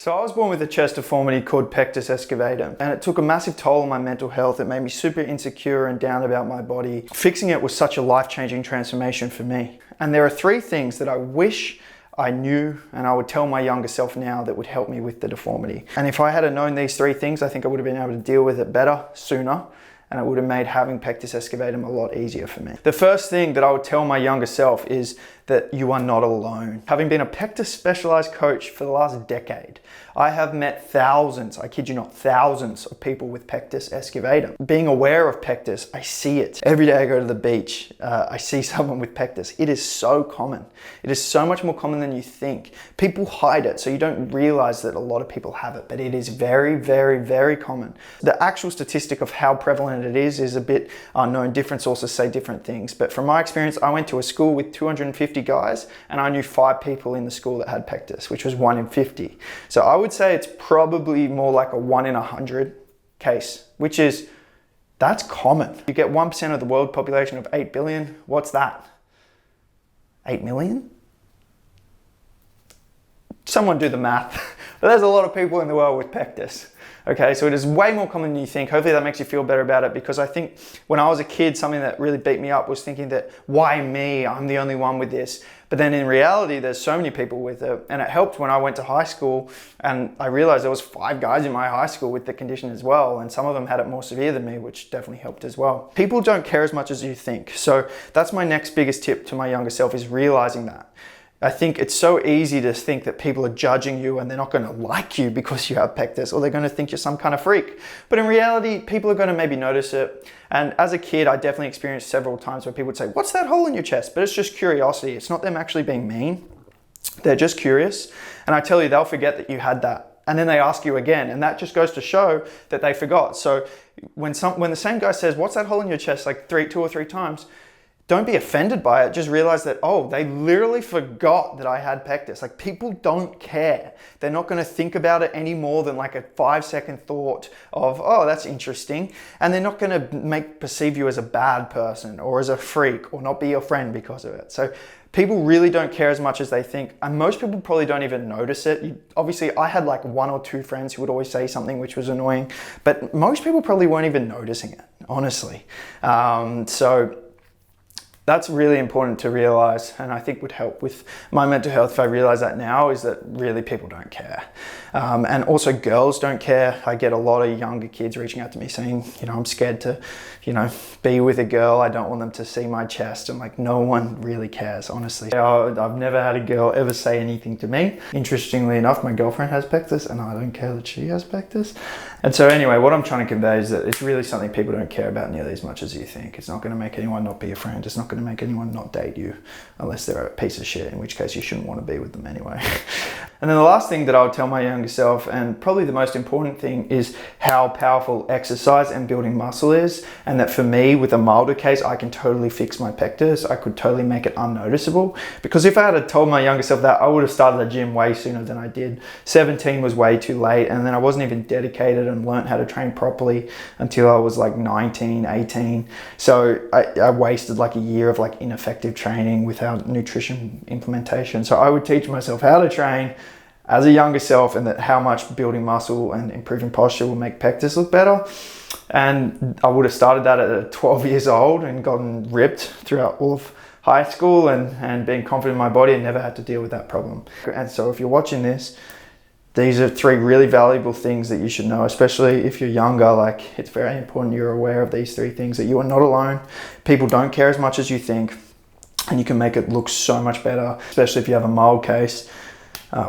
So I was born with a chest deformity called Pectus Excavatum, and it took a massive toll on my mental health. It made me super insecure and down about my body. Fixing it was such a life-changing transformation for me. And there are three things that I wish I knew and I would tell my younger self now that would help me with the deformity. And if I had known these three things, I think I would have been able to deal with it better, sooner, and it would have made having Pectus Excavatum a lot easier for me. The first thing that I would tell my younger self is that you are not alone. Having been a Pectus specialized coach for the last decade, I have met thousands, I kid you not, thousands of people with Pectus Excavatum. Being aware of Pectus, I see it. Every day I go to the beach, I see someone with Pectus. It is so common. It is so much more common than you think. People hide it, so you don't realize that a lot of people have it, but it is very, very, very common. The actual statistic of how prevalent it is a bit unknown. Different sources say different things, but from my experience, I went to a school with 250 guys and I knew 5 people in the school that had Pectus, which was 1 in 50. So I would say it's probably more like a 1 in 100 case, which is, that's common. You get 1% of the world population of 8 billion. What's that? 8 million? Someone do the math. But there's a lot of people in the world with Pectus. Okay, so it is way more common than you think. Hopefully that makes you feel better about it, because I think when I was a kid, something that really beat me up was thinking that, why me? I'm the only one with this. But then in reality, there's so many people with it. And it helped when I went to high school and I realized there was 5 guys in my high school with the condition as well. And some of them had it more severe than me, which definitely helped as well. People don't care as much as you think. So that's my next biggest tip to my younger self, is realizing that. I think it's so easy to think that people are judging you and they're not going to like you because you have Pectus, or they're going to think you're some kind of freak. But in reality, people are going to maybe notice it. And as a kid, I definitely experienced several times where people would say, what's that hole in your chest? But it's just curiosity. It's not them actually being mean. They're just curious. And I tell you, they'll forget that you had that. And then they ask you again. And that just goes to show that they forgot. So when the same guy says, what's that hole in your chest? Like 2 or 3 times, don't be offended by it. Just realize that, oh, they literally forgot that I had Pectus. Like, people don't care. They're not going to think about it any more than like a 5-second thought of, oh, that's interesting. And they're not going to perceive you as a bad person or as a freak or not be your friend because of it. So people really don't care as much as they think. And most people probably don't even notice it. Obviously, I had like 1 or 2 friends who would always say something which was annoying, but most people probably weren't even noticing it, honestly. So that's really important to realize, and I think would help with my mental health if I realize that now, is that really people don't care. And also girls don't care. I get a lot of younger kids reaching out to me saying, I'm scared to, be with a girl. I don't want them to see my chest. And like, no one really cares, honestly. I've never had a girl ever say anything to me. Interestingly enough, my girlfriend has Pectus and I don't care that she has Pectus. And so anyway, what I'm trying to convey is that it's really something people don't care about nearly as much as you think. It's not going to make anyone not be a friend. It's not going to make anyone not date you unless they're a piece of shit, in which case you shouldn't want to be with them anyway. And then the last thing that I would tell my younger self, and probably the most important thing, is how powerful exercise and building muscle is. And that for me, with a milder case, I can totally fix my Pectus. I could totally make it unnoticeable. Because if I had told my younger self that, I would have started the gym way sooner than I did. 17 was way too late. And then I wasn't even dedicated and learned how to train properly until I was like 19, 18. So I wasted like a year of like ineffective training without nutrition implementation. So I would teach myself how to train as a younger self, and that how much building muscle and improving posture will make Pectus look better. And I would have started that at 12 years old and gotten ripped throughout all of high school and being confident in my body and never had to deal with that problem. And so if you're watching this, these are 3 really valuable things that you should know, especially if you're younger. Like, it's very important you're aware of these 3 things, that you are not alone. People don't care as much as you think, and you can make it look so much better, especially if you have a mild case.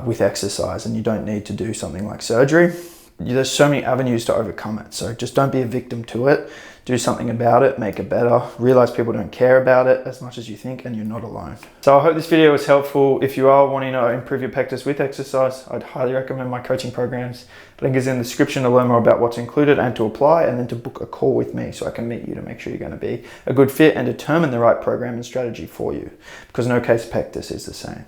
With exercise, and you don't need to do something like surgery. There's so many avenues to overcome it. So just don't be a victim to it. Do something about it, make it better. Realize people don't care about it as much as you think, and you're not alone. So I hope this video was helpful. If you are wanting to improve your Pectus with exercise, I'd highly recommend my coaching programs. The link is in the description to learn more about what's included and to apply, and then to book a call with me so I can meet you to make sure you're going to be a good fit and determine the right program and strategy for you, because no case Pectus is the same.